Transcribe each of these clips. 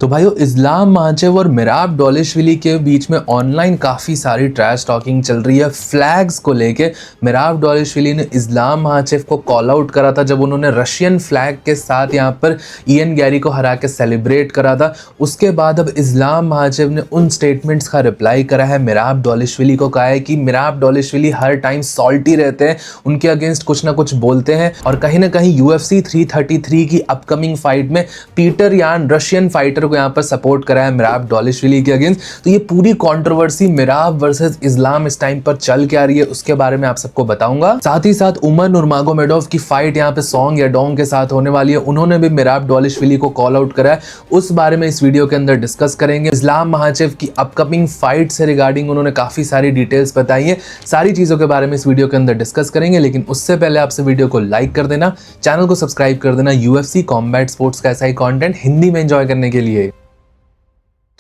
तो भाइयों, इस्लाम माचेव और मिराब डोलेश्विली के बीच में ऑनलाइन काफ़ी सारी ट्रैश टॉकिंग चल रही है फ्लैग्स को लेके। मिराब डोलेश्विली ने इस्लाम माचेव को कॉल आउट करा था जब उन्होंने रशियन फ्लैग के साथ यहाँ पर इयन गैरी को हरा के सेलिब्रेट करा था। उसके बाद अब इस्लाम माचेव ने उन स्टेटमेंट्स का रिप्लाई करा है। मिराब डोलेश्विली को कहा है कि मिराब डोलेश्विली हर टाइम सॉल्टी रहते हैं, उनके अगेंस्ट कुछ ना कुछ बोलते हैं और कहीं ना कहीं UFC 333 की अपकमिंग फाइट में पीटर यान रशियन फाइटर को यहाँ पर सपोर्ट करा है मिराब डोलेश्विली के अगेंस्ट। तो ये पूरी कंट्रोवर्सी मिराब वर्सेस इस्लाम इस टाइम पर चल के आ रही है, उसके बारे में आप सबको बताऊंगा। साथ ही साथ उमर नुरमागोमेडोव की फाइट यहाँ पे सॉन्ग याडोंग के साथ होने वाली है, उन्होंने भी मिराब डोलेश्विली को कॉल आउट करा है, उस बारे में इस वीडियो के अंदर डिस्कस करेंगे। इस्लाम माचेव की अपकमिंग फाइट से रिगार्डिंग उन्होंने काफी सारी डिटेल्स बताई है, सारी चीजों के बारे में इस वीडियो के अंदर डिस्कस करेंगे। लेकिन उससे पहले आपसे वीडियो को लाइक कर देना, चैनल को सब्सक्राइब कर देना UFC कॉम्बैट स्पोर्ट्स का ऐसा ही कंटेंट हिंदी में एंजॉय करने के लिए।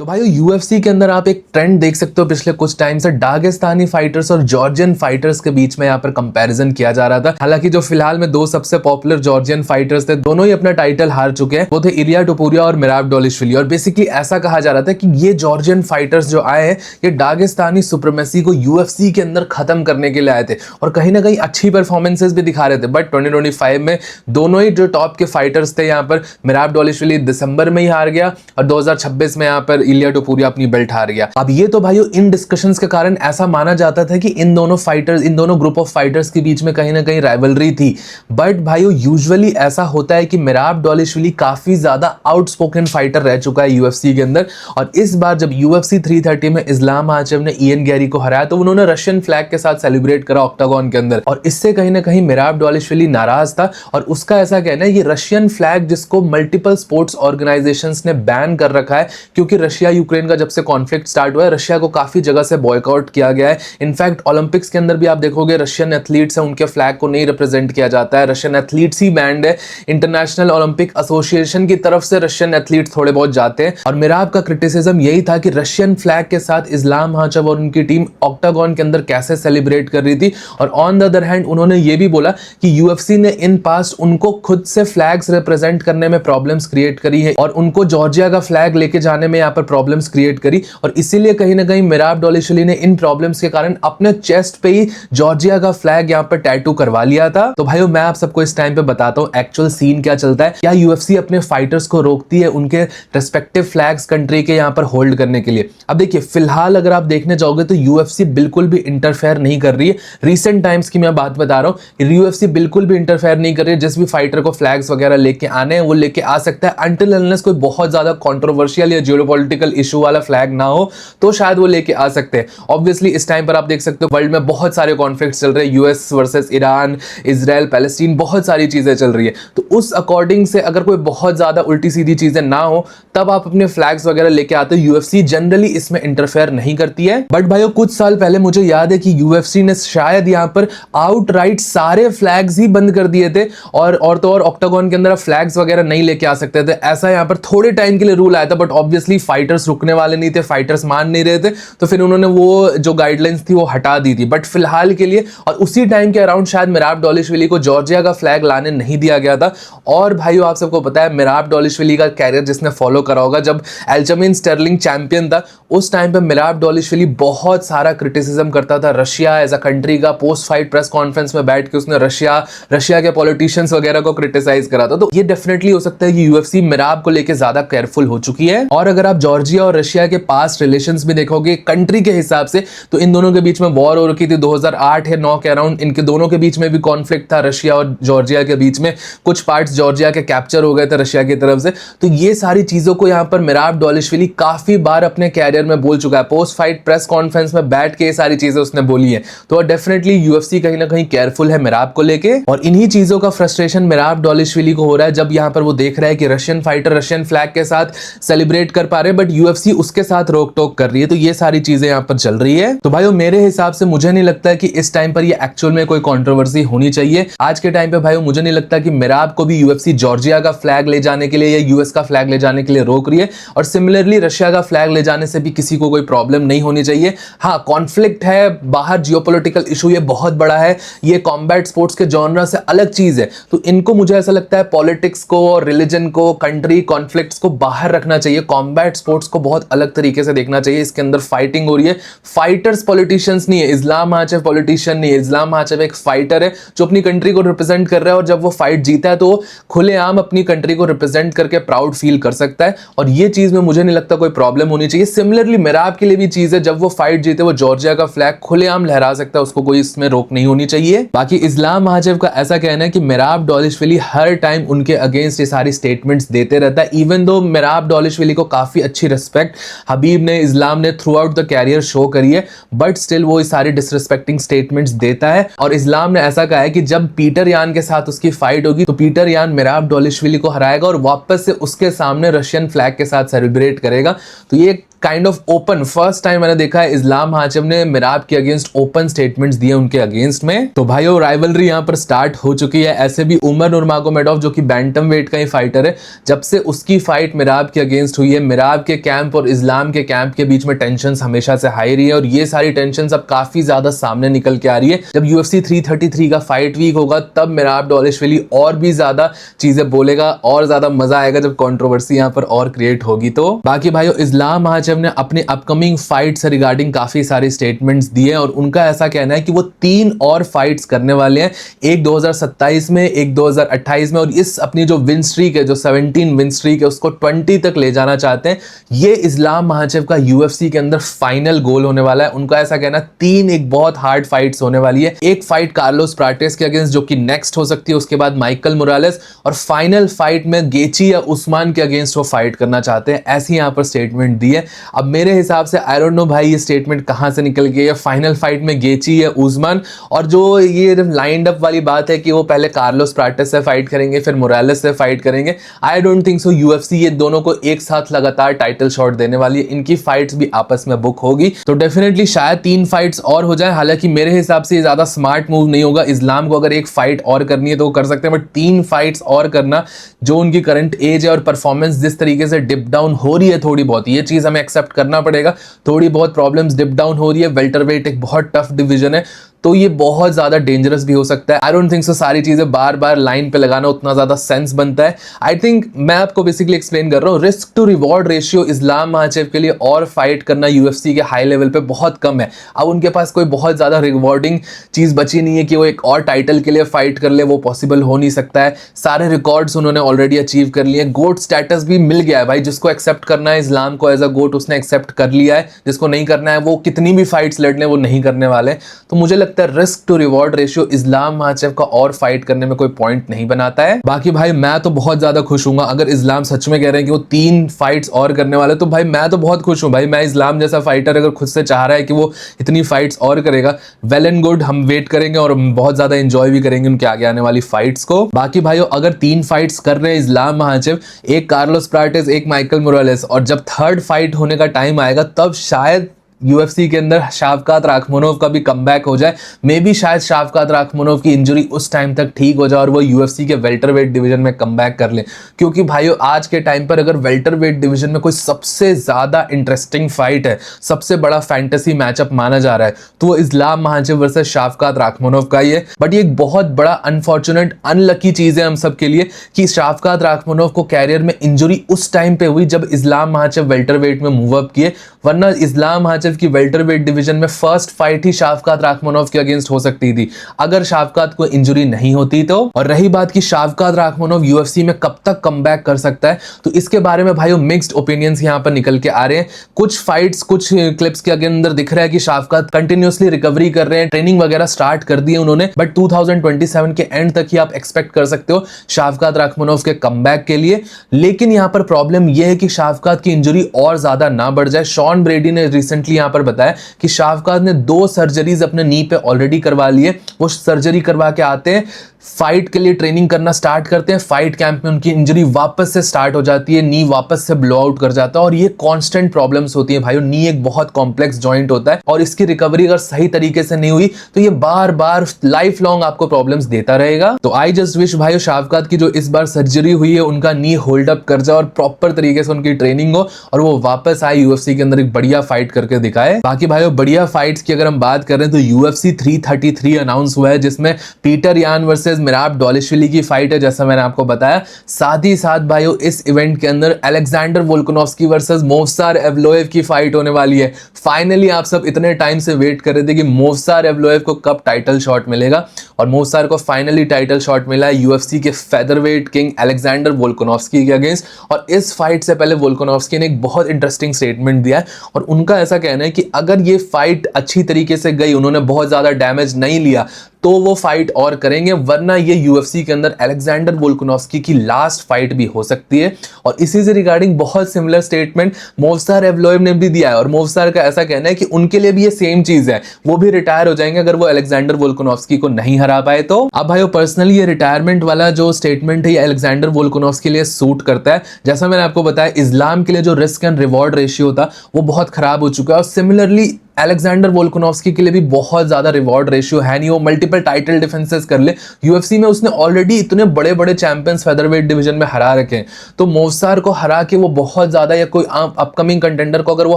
तो भाइयों, UFC के अंदर आप एक ट्रेंड देख सकते हो पिछले कुछ टाइम से, दागिस्तानी फाइटर्स और जॉर्जियन फाइटर्स के बीच में यहाँ पर कंपैरिजन किया जा रहा था। हालांकि जो फिलहाल में दो सबसे पॉपुलर जॉर्जियन फाइटर्स थे, दोनों ही अपना टाइटल हार चुके हैं, वो थे इलिया टोपुरिया और मिराब डोलेश्विली। और बेसिकली ऐसा कहा जा रहा था कि ये जॉर्जियन फाइटर्स जो आए हैं, ये दागिस्तानी सुप्रीमेसी को UFC के अंदर खत्म करने के लिए आए थे और कहीं ना कहीं अच्छी परफॉर्मेंसेज भी दिखा रहे थे। बट 2025 में दोनों ही जो टॉप के फाइटर्स थे, यहाँ पर मिराब डोलेश्विली दिसंबर में ही हार गया और 2026 में यहाँ पर इलिया टोपुरिया अपनी बेल्ट हार गया। अब ये तो भाइयों इन डिस्कशंस के कारण ऐसा माना जाता था कि इन दोनों ग्रुप ऑफ फाइटर्स के बीच में कहीं ना कहीं राइवलरी थी। बट भाइयों, यूजुअली ऐसा होता है कि मिराब डोलेश्विली काफी ज्यादा आउटस्पोकन फाइटर रह चुका है UFC के अंदर, और इस बार जब UFC 330 में इस्लाम माचेव ने इयन गैरी को हराया तो उन्होंने रशियन फ्लैग के साथ सेलिब्रेट करा ऑक्टागन के अंदर, और इससे कहीं ना कहीं मिराब डोलेश्विली नाराज था। और उसका ऐसा कहना है ये रशियन फ्लैग जिसको मल्टीपल स्पोर्ट्स ऑर्गेनाइजेशंस ने बैन कर रखा है, क्योंकि रशिया यूक्रेन का जब से कॉन्फ्लिक्ट स्टार्ट हुआ है, रशिया को काफी जगह से बॉयकॉट किया गया है। इनफैक्ट ओलंपिक्स के अंदर भी आप देखोगे रशियन एथलीट्स हैं, उनके फ्लैग को नहीं रिप्रेजेंट किया जाता है, रशियन एथलीट्स ही बैंड है। इंटरनेशनल ओलंपिक एसोसिएशन की तरफ से रशियन एथलीट्स थोड़े बहुत जाते हैं। और मिराब का क्रिटिसिज्म यही था कि रशियन फ्लैग के साथ इस्लाम माचेव और उनकी टीम ऑक्टागन के अंदर कैसे सेलिब्रेट कर रही थी। और ऑन द अदर हैंड उन्होंने ये भी बोला कि UFC ने इन पास्ट उनको खुद से फ्लैग्स रिप्रेजेंट करने में प्रॉब्लम्स क्रिएट करी है और उनको जॉर्जिया का फ्लैग लेके जाने में यहाँ पर प्रॉब्लम्स क्रिएट करी, और इसीलिए कहीं ना कहीं मिराब डोलेश्विली ने इन प्रॉब्लम्स के कारण अपने चेस्ट पे ही जॉर्जिया का फ्लैग यहाँ पर टैटू करवा लिया था। तो भाइयों, मैं आप सबको इस टाइम पे बताता हूँ एक्चुअल सीन क्या चलता है, क्या UFC अपने फाइटर्स को रोकती है उनके रेस्पेक्टिव फ्लैग्स कंट्री के यहाँ पर होल्ड करने के लिए। अब देखिए, फिलहाल अगर आप देखने जाओगे तो UFC बिल्कुल भी इंटरफेयर नहीं कर रही है। रिसेंट टाइम्स की मैं बात बता रहा हूँ, UFC बिल्कुल भी इंटरफेयर नहीं कर रही है। जिस भी फाइटर को फ्लैग्स वगैरह लेके आने हैं वो लेके आ सकता है, अनटिल अनलेस कोई बहुत ज्यादा कॉन्ट्रोवर्शियल या जियोपॉलिटिकल इशू वाला फ्लैग ना हो तो शायद वो लेके आ सकते हैं। ऑब्वियसली इस टाइम पर आप देख सकते हो वर्ल्ड में बहुत सारे कॉन्फ्लिक्ट्स चल रहे हैं, US versus Iran, Israel, Palestine, बहुत सारी चीजें चल रही है। तो उस अकॉर्डिंग से अगर कोई बहुत ज्यादा उल्टी सीधी चीजें ना हो तब आप अपने फ्लैग्स वगैरह लेके आते हो। UFC जनरली इसमें इंटरफेयर नहीं करती है। बट भाइयों, कुछ साल पहले मुझे याद है कि UFC ने शायद यहाँ पर आउटराइट सारे फ्लैग्स ही बंद कर दिए थे और तो और ऑक्टागन के अंदर फ्लैग्स वगैरह नहीं लेके आ सकते थे। ऐसा यहाँ पर थोड़े टाइम के लिए रूल आया था, बट ऑब्वियसली फाइटर्स रुकने वाले नहीं थे, फाइटर्स मान नहीं रहे थे, तो फिर उन्होंने वो जो गाइडलाइंस थी वो हटा दी थी। बट फिलहाल के लिए और उसी टाइम के अराउंड शायद मिराब डोलेश्विली को जॉर्जिया का फ्लैग लाने नहीं दिया गया था। और भाइयों, आप सबको पता है मिराब डोलेश्विली का कैरियर जिसने फॉलो करा होगा, जब एल्जमीन स्टर्लिंग चैंपियन था उस टाइम पे मिराब डोलेश्विली बहुत सारा क्रिटिसिज्म करता था रशिया एज अ कंट्री का। पोस्ट फाइट प्रेस कॉन्फ्रेंस में बैठ के उसने रशिया के पॉलिटिशियंस वगैरह को क्रिटिसाइज करा था। तो ये डेफिनेटली हो सकता है कि UFC मिराब को लेकर ज्यादा केयरफुल हो चुकी है। और अगर आप जॉर्जिया और रशिया के पास्ट रिलेशंस भी देखोगे कंट्री के हिसाब से, तो इन दोनों के बीच में वॉर हो रखी थी 2008 या 9 के अराउंड। इनके दोनों के बीच में भी कॉन्फ्लिक्ट था, रशिया और जॉर्जिया के बीच में। कुछ पार्ट्स जॉर्जिया के कैप्चर हो गए थे रशिया की तरफ से। तो ये सारी चीजों को यहाँ पर मिराब डोलेश्विली काफी बार अपने कैरियर में बोल चुका है, पोस्ट फाइट प्रेस कॉन्फ्रेंस में बैठ के ये सारी चीजें उसने बोली है। तो डेफिनेटली UFC कहीं ना कहीं केयरफुल है मिराब को लेके, और इन्हीं चीजों का फ्रस्ट्रेशन मिराब डोलेश्विली को हो रहा है जब यहाँ पर वो देख रहा है कि रशियन फाइटर रशियन फ्लैग के साथ सेलिब्रेट कर पा रहे, बट यूएफसी उसके साथ रोक टोक कर रही है। तो ये सारी चीजें यहाँ पर चल रही है। तो भाइयों मेरे हिसाब से मुझे नहीं लगता है कि इस टाइम पर ये एक्चुअल में कोई कंट्रोवर्सी होनी चाहिए। आज के टाइम पे भाइयों मुझे नहीं लगता कि मिराब को भी यूएफसी जॉर्जिया का फ्लैग ले जाने के लिए या यूएस का फ्लैग ले जाने के लिए रोक रही है, और सिमिलरली रशिया का फ्लैग ले जाने से भी किसी को कोई प्रॉब्लम नहीं होनी चाहिए। हाँ, कॉन्फ्लिक्ट है बाहर, जियोपॉलिटिकल इशू ये बहुत बड़ा है, ये कॉम्बैट स्पोर्ट्स के जॉनरा से अलग चीज है। तो इनको मुझे ऐसा लगता है पॉलिटिक्स को और रिलीजन को, कंट्री कॉन्फ्लिक्ट्स को बाहर रखना चाहिए। कॉम्बैट स्पोर्ट्स को बहुत अलग तरीके से देखना चाहिए। इसके अंदर फाइटिंग हो रही है, फाइटर्स पॉलिटिशियंस नहीं है। इस्लाम माचेव पॉलिटिशियन नहीं है, इस्लाम माचेव एक फाइटर है जो अपनी कंट्री को रिप्रेजेंट कर रहा है, और जब वो फाइट जीता है तो वो खुलेआम अपनी कंट्री को रिप्रेजेंट करके प्राउड फील कर सकता है, और ये चीज में मुझे नहीं लगता कोई प्रॉब्लम होनी चाहिए। सिमिलरली मिराब के लिए भी चीज है, जब वो फाइट जीते वो जॉर्जिया का फ्लैग खुलेआम लहरा सकता है, उसको कोई इसमें रोक नहीं होनी चाहिए। बाकी इस्लाम माचेव का ऐसा कहना है कि मिराब डॉलिशविली हर टाइम उनके अगेंस्ट ये सारी स्टेटमेंट्स देते रहता है। इवन दो मिराब डॉलिशविली को काफी अच्छी रिस्पेक्ट हबीब ने, इस्लाम ने throughout the career show करी है, बट स्टिल वो इस सारी डिसरिस्पेक्टिंग स्टेटमेंट्स देता है। और इस्लाम ने ऐसा कहा है कि जब पीटर यान के साथ उसकी फाइट होगी तो पीटर यान मिराब डॉलिशविली को हराएगा और वापस से उसके सामने रशियन फ्लैग के साथ सेलिब्रेट करेगा। तो ये kind of open, first time मैंने देखा है इस्लाम माचेव ने मिराब के अगेंस्ट ओपन स्टेटमेंट्स दिए उनके अगेंस्ट में। तो भाइयों राइवलरी यहां पर स्टार्ट हो चुकी है। ऐसे भी उमर नुरमागोमेडोव जो कि बैंटम वेट का ही फाइटर है, जब से उसकी फाइट मिराब के अगेंस्ट हुई है, मिराब के कैंप और इस्लाम के कैंप के बीच में टेंशंस हमेशा से हाई रही है, और ये सारी टेंशंस अब काफी ज्यादा सामने निकल के आ रही है। जब यूएफसी 333 का फाइट वीक होगा तब मिराब डॉलिशविली और भी ज्यादा चीजें बोलेगा, और ज्यादा मजा आएगा जब कंट्रोवर्सी यहां पर और क्रिएट होगी। तो बाकी भाइयों इस्लाम माचेव ने अपने अपकमिंग फाइट से रिगार्डिंग काफी सारी स्टेटमेंट्स दिए, और उनका ऐसा कहना है कि वो 3 और फाइट्स करने वाले हैं, एक 2027 में, एक 2028 में, और इस अपनी जो विन स्ट्रीक है, जो 17 विन स्ट्रीक है, उसको 20 तक ले जाना चाहते हैं। ये इस्लाम माचेव का यूएफसी के अंदर फाइनल गोल होने वाला है। उनका ऐसा कहना 3 एक बहुत हार्ड फाइट्स होने वाली है। एक फाइट कार्लोस प्राटेस के अगेंस्ट जो कि नेक्स्ट हो सकती है, उसके बाद माइकल मोरालेस, और फाइनल फाइट में गेची या उस्मान के अगेंस्ट वो फाइट करना चाहते हैं। ऐसी यहां पर स्टेटमेंट दी है। अब मेरे हिसाब से आई डोंट नो भाई ये स्टेटमेंट कहां से निकल गई है, फाइनल फाइट में गेची या उस्मान, और जो ये लाइंड अप वाली बात है कि वो पहले कार्लोस प्राटेस से फाइट करेंगे फिर मोरालेस से फाइट करेंगे, I don't think so. UFC ये दोनों को एक साथ लगातार टाइटल शॉट देने वाली है, इनकी फाइट्स भी आपस में बुक होगी, तो डेफिनेटली शायद 3 फाइट्स और हो जाए। हालांकि मेरे हिसाब से ये ज्यादा स्मार्ट मूव नहीं होगा। इस्लाम को अगर एक फाइट और करनी है तो वो कर सकते हैं, बट 3 फाइट्स और करना, जो उनकी करंट एज है और परफॉर्मेंस जिस तरीके से डिप डाउन हो रही है थोड़ी बहुत, ये चीज हमें एक्सेप्ट करना पड़ेगा। थोड़ी बहुत प्रॉब्लम्स डिप डाउन हो रही है। वेल्टरवेट एक बहुत टफ डिवीजन है, तो ये बहुत ज्यादा डेंजरस भी हो सकता है। आई डोंट थिंक सो सारी चीजें बार बार लाइन पे लगाना उतना ज्यादा सेंस बनता है। आई थिंक मैं आपको बेसिकली एक्सप्लेन कर रहा हूँ, रिस्क टू रिवॉर्ड रेशियो इस्लाम माचेव के लिए और फाइट करना यूएफसी के हाई लेवल पे बहुत कम है। अब उनके पास कोई बहुत ज्यादा रिवॉर्डिंग चीज बची नहीं है कि वो एक और टाइटल के लिए फाइट कर ले, वो पॉसिबल हो नहीं सकता है। सारे रिकॉर्ड्स उन्होंने ऑलरेडी अचीव कर लिए। गोट स्टेटस भी मिल गया है भाई, जिसको एक्सेप्ट करना है इस्लाम को एज अ गोट उसने एक्सेप्ट कर लिया है, जिसको नहीं करना है वो कितनी भी फाइट्स लड़ ले वो नहीं करने वाले। तो मुझे लगता है रिस्क टू रिवॉर्ड रेशियो इस्लाम माचेव का और फाइट करने में कोई पॉइंट नहीं बनाता है। बाकी भाई मैं तो बहुत ज्यादा खुश हूँ अगर इस्लाम सच में कह रहे हैं कि वो 3 फाइट्स और करने वाले, तो भाई मैं तो बहुत खुश हूँ भाई। मैं इस्लाम जैसा फाइटर अगर खुद से चाह रहा है कि वो इतनी फाइट्स और करेगा, वेल एंड गुड, हम वेट करेंगे और बहुत ज्यादा एंजॉय भी करेंगे उनके आगे आने वाली फाइट्स को। बाकी भाइयों अगर 3 फाइट्स कर रहे हैं इस्लाम माचेव, एक कार्लोस प्राटेस, एक माइकल मोरालेस, और जब 3rd फाइट होने का टाइम आएगा तब शायद यूएफसी के अंदर शाफकात राखमोनोव का भी कमबैक हो जाए। मे बी शायद शाफकात राखमोनोव की इंजरी उस टाइम तक ठीक हो जाए और वो यूएफसी के वेल्टरवेट डिवीजन में कमबैक कर ले। क्योंकि भाइयों आज के टाइम पर अगर वेल्टरवेट डिवीजन में कोई सबसे ज्यादा इंटरेस्टिंग फाइट है, सबसे बड़ा फैंटेसी मैचअप माना जा रहा है, तो वो इस्लाम माचेव वर्सेस शाफकात राखमोनोव का ही है। बट ये एक बहुत बड़ा अनफॉर्चुनेट अनलकी चीज है हम सब के लिए कि शाफकात राखमोनोव को कैरियर में इंजरी उस टाइम पे हुई जब इस्लाम माचेव वेल्टरवेट में मूव अप किए, वरना इस्लाम माचेव की वेल्टरवेट डिवीजन में फर्स्ट फाइट ही शाफकात राखमोनोव के अगेंस्ट हो सकती थी अगर शाफकात को इंजरी नहीं होती तो। और रही बात कि शाफकात राखमोनोव यूएफसी में कब तक कमबैक कर सकता है, तो इसके बारे में भाइयों मिक्स्ड ओपिनियंस यहां पर निकल के आ रहे हैं। कुछ फाइट्स, कुछ क्लिप्स के अंदर दिख रहा है कि शाफकात कंटिन्यूअसली रिकवरी कर रहे हैं, ट्रेनिंग वगैरह स्टार्ट कर दी है उन्होंने, बट 2027 के एंड तक ही आप एक्सपेक्ट कर सकते हो शाफकात राखमोनोव के कमबैक के लिए। लेकिन यहां पर प्रॉब्लम यह है कि शाफकात की इंजरी और ज्यादा ना बढ़ जाए। शॉन ब्रेडी ने रिसेंटली यहां पर बताया कि शाफकात ने 2 सर्जरीज अपने नी पे ऑलरेडी करवा लिए। वो सर्जरी करवा के आते हैं, फाइट के लिए ट्रेनिंग करना स्टार्ट करते हैं। फाइट कैंप में उनकी इंजरी वापस से स्टार्ट हो जाती है, नी वापस से ब्लो आउट कर जाता है और ये कांस्टेंट प्रॉब्लम्स होती है भाइयों। नी एक बहुत कॉम्प्लेक्स जॉइंट होता है और इसकी रिकवरी अगर सही तरीके से नहीं हुई तो ये बार बार लाइफ लॉन्ग आपको प्रॉब्लम्स देता रहेगा। तो आई जस्ट विश भाइयों शावकात की जो इस बार सर्जरी हुई है उनका नी होल्ड अप कर जाए और प्रॉपर तरीके से उनकी ट्रेनिंग हो और वो वापस आए यूएफसी के अंदर एक बढ़िया फाइट करके दिखाए। बाकी भाइयों बढ़िया फाइट्स की अगर हम बात करें तो यूएफसी 333 अनाउंस हुआ है जिसमें पीटर यान वर्सेस मिराब डॉलिशविली की फाइट है जैसा मैंने आपको बताया। साथ ही साथ भाइयों इस इवेंट के अंदर अलेक्जेंडर वोल्कानोव्स्की वर्सेस मोवसार एवलोएव की फाइट होने वाली है। फाइनली आप सब इतने टाइम से वेट कर रहे थे कि मोवसार एवलोएव को कब टाइटल शॉट मिलेगा और मोवसार को फाइनली टाइटल शॉट मिला है यूएफसी के फेदरवेट किंग अलेक्जेंडर वोल्कानोव्स्की के अगेंस्ट। और इस फाइट से पहले वोल्कानोव्स्की ने एक बहुत इंटरेस्टिंग स्टेटमेंट दिया है और उनका ऐसा कहना है कि अगर ये फाइट अच्छी तरीके से गई, उन्होंने बहुत ज्यादा डैमेज नहीं लिया तो वो फाइट और करेंगे, वरना ये यूएफसी के अंदर अलेक्जेंडर वोल्कानोव्स्की की लास्ट फाइट भी हो सकती है। और इसी से रिगार्डिंग बहुत सिमिलर स्टेटमेंट मोवसार एवलोएव ने भी दिया है और मोवसार का ऐसा कहना है कि उनके लिए भी ये सेम चीज है, वो भी रिटायर हो जाएंगे अगर वो अलेक्जेंडर वोल्कानोव्स्की को नहीं हरा पाए तो। अब भाइयों पर्सनली ये रिटायरमेंट वाला जो स्टेटमेंट है ये अलेक्जेंडर वोल्कानोव्स्की के लिए सूट करता है। जैसा मैंने आपको बताया इस्लाम के लिए जो रिस्क एंड रिवॉर्ड रेशियो था वो बहुत खराब हो चुका है और सिमिलरली अलेक्जेंडर वोल्कानोव्स्की के लिए भी बहुत ज्यादा रिवॉर्ड रेशियो है नहीं, वो मल्टीपल टाइटल डिफेंसेस कर ले। यूएफसी में उसने ऑलरेडी इतने बड़े बड़े चैंपियंस फेदरवेट डिवीजन में हरा रखे हैं, तो मोवसार को हरा के वो बहुत ज्यादा या कोई अपकमिंग कंटेंडर को अगर वो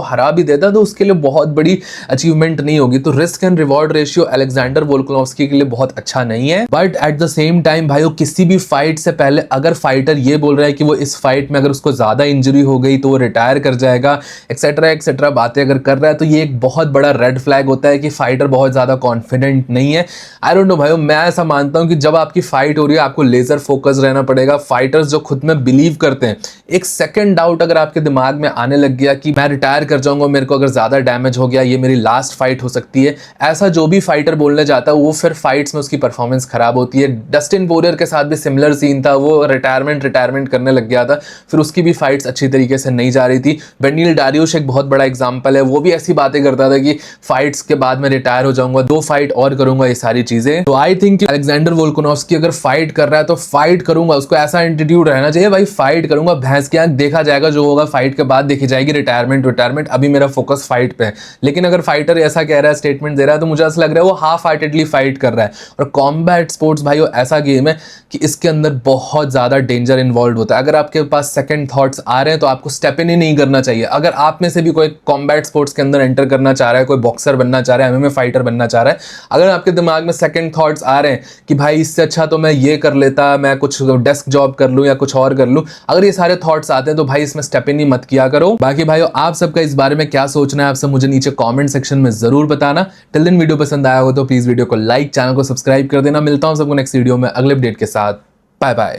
हरा भी देता तो उसके लिए बहुत बड़ी अचीवमेंट नहीं होगी। तो risk and reward ratio Alexander Volkanovski के लिए बहुत अच्छा नहीं है। But at the same time भाइयों किसी भी फाइट से पहले अगर फाइटर ये बोल रहा है कि वो इस फाइट में अगर उसको ज्यादा इंजरी हो गई तो वो रिटायर कर जाएगा एक्सेट्रा बातें अगर कर रहा है तो ये एक बहुत बड़ा रेड फ्लैग होता है कि फाइटर बहुत ज्यादा कॉन्फिडेंट नहीं है। आई डोंट नो भाइयों, मैं ऐसा मानता हूं कि जब आपकी फाइट हो रही है आपको लेजर फोकस रहना पड़ेगा। फाइटर्स जो खुद में बिलीव करते हैं, एक सेकंड डाउट अगर आपके दिमाग में आने लग गया कि मैं रिटायर कर जाऊंगा, मेरे को अगर ज्यादा डैमेज हो गया, ये मेरी लास्ट फाइट हो सकती है, ऐसा जो भी फाइटर बोलने जाता है वो फिर फाइट्स में उसकी परफॉर्मेंस खराब होती है। डस्टिन पोरियर के साथ भी सिमिलर सीन था, वो रिटायरमेंट करने लग गया था, फिर उसकी भी फाइट्स अच्छी तरीके से नहीं जा रही थी। बेनिल डारियुश एक बहुत बड़ा एग्जाम्पल है, वो भी ऐसी बातें करता था कि फाइट्स के बाद मैं रिटायर हो जाऊंगा, 2 फाइट और करूंगा, ये सारी चीजें। तो आई थिंक अलेक्जेंडर वोल्कानोव्स्की अगर फाइट कर रहा है तो फाइट करूंगा, उसको ऐसा एटीट्यूड रहना चाहिए भाई फाइट करूंगा, भैंस की आंख, देखा जाएगा जो होगा फाइट के बाद देखी जाएगी, रिटायरमेंट, अभी मेरा फोकस फाइट पे है। लेकिन अगर फाइटर ऐसा कह रहा है, स्टेटमेंट दे रहा है, तो मुझे ऐसा लग रहा है वो हाफ हार्टेडली फाइट कर रहा है। और कॉम्बैट स्पोर्ट्स भाई ऐसा गेम है कि इसके अंदर बहुत ज्यादा डेंजर इन्वॉल्व होता है। अगर आपके पास सेकंड थॉट्स आ रहे हैं तो आपको स्टेप इन ही नहीं करना चाहिए। अगर आप में से भी कोई कॉम्बैट स्पोर्ट्स के अंदर एंटर करना चाह रहा है, कोई बॉक्सर बनना चाह रहा है, एमएमए फाइटर बनना चाह रहा है, अगर आपके दिमाग में सेकंड थॉट्स आ रहे हैं कि भाई इससे अच्छा तो मैं ये कर लेता, मैं कुछ डेस्क जॉब कर लूं या कुछ और कर लूं, अगर ये सारे थॉट्स आते हैं तो भाई इसमें स्टेप इन ही मत किया करो। बाकी भाइयों आप सबका इस बारे में क्या सोचना है आप सब मुझे नीचे कमेंट सेक्शन में जरूर बताना। टिल देन वीडियो पसंद आया हो तो प्लीज वीडियो को लाइक, चैनल को सब्सक्राइब कर देना। मिलता हूं सबको नेक्स्ट वीडियो में अगले अपडेट के साथ। Bye bye.